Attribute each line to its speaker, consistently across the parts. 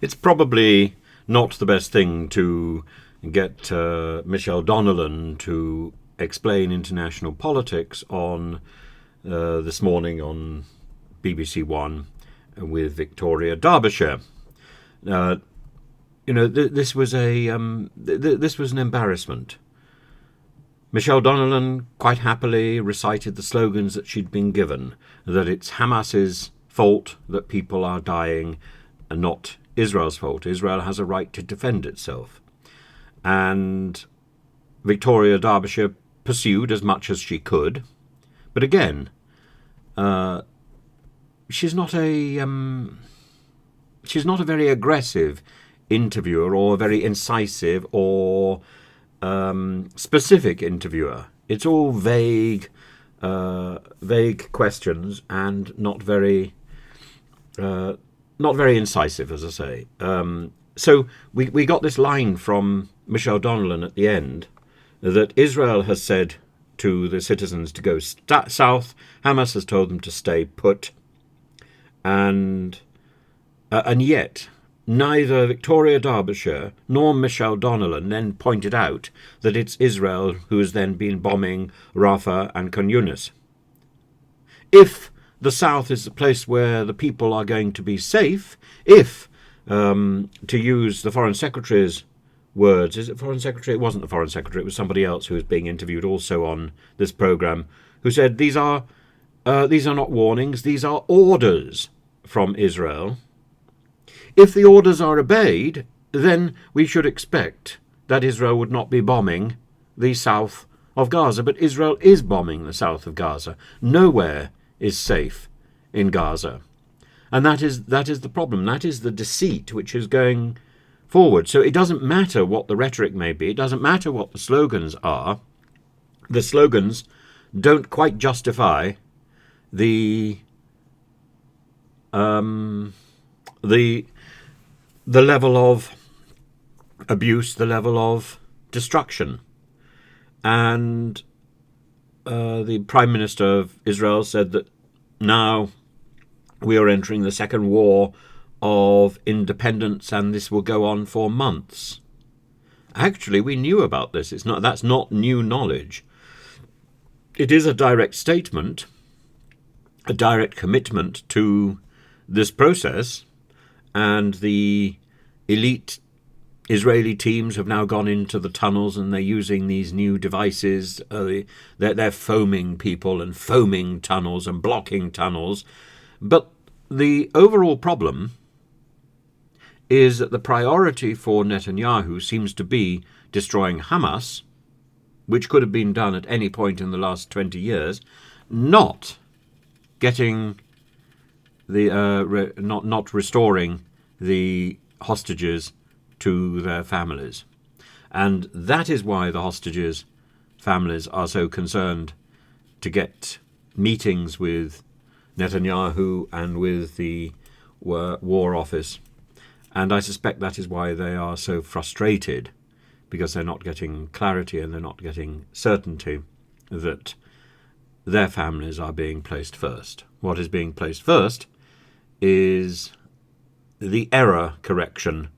Speaker 1: It's probably not the best thing to get Michelle Donellan to explain international politics on this morning on BBC One with Victoria Derbyshire. This was this was an embarrassment. Michelle Donellan quite happily recited the slogans that she'd been given, that it's Hamas's fault that people are dying and not Israel's fault. Israel has a right to defend itself. And Victoria Derbyshire pursued as much as she could. But again, she's not a very aggressive interviewer or a very incisive or specific interviewer. It's all vague questions and not very incisive, as I say. So we got this line from Michelle Donellan at the end that Israel has said to the citizens to go south. Hamas has told them to stay put, and yet neither Victoria Derbyshire nor Michelle Donellan then pointed out that it's Israel who has then been bombing Rafah and Khan Yunis. If the south is the place where the people are going to be safe, if, to use the Foreign Secretary's words, is it Foreign Secretary? It wasn't the Foreign Secretary, it was somebody else who was being interviewed also on this programme, who said these are not warnings, these are orders from Israel. If the orders are obeyed, then we should expect that Israel would not be bombing the south of Gaza. But Israel is bombing the south of Gaza. Nowhere is safe in Gaza. And that is the problem. That is the deceit which is going forward. So it doesn't matter what the rhetoric may be. It doesn't matter what the slogans are. The slogans don't quite justify the level of abuse, the level of destruction. And the Prime Minister of Israel said that now we are entering the second war of independence and this will go on for months. Actually, we knew about this. That's not new knowledge. It is a direct statement, a direct commitment to this process, and the elite Israeli teams have now gone into the tunnels and they're using these new devices. They're foaming people and foaming tunnels and blocking tunnels. But the overall problem is that the priority for Netanyahu seems to be destroying Hamas, which could have been done at any point in the last 20 years, not getting not restoring the hostages to their families. And that is why the hostages' families are so concerned to get meetings with Netanyahu and with the War Office. And I suspect that is why they are so frustrated, because they're not getting clarity and they're not getting certainty that their families are being placed first. What is being placed first is the error correction,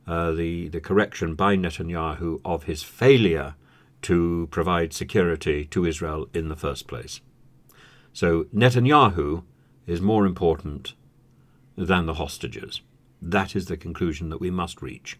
Speaker 1: the correction by Netanyahu of his failure to provide security to Israel in the first place. So Netanyahu is more important than the hostages. That is the conclusion that we must reach.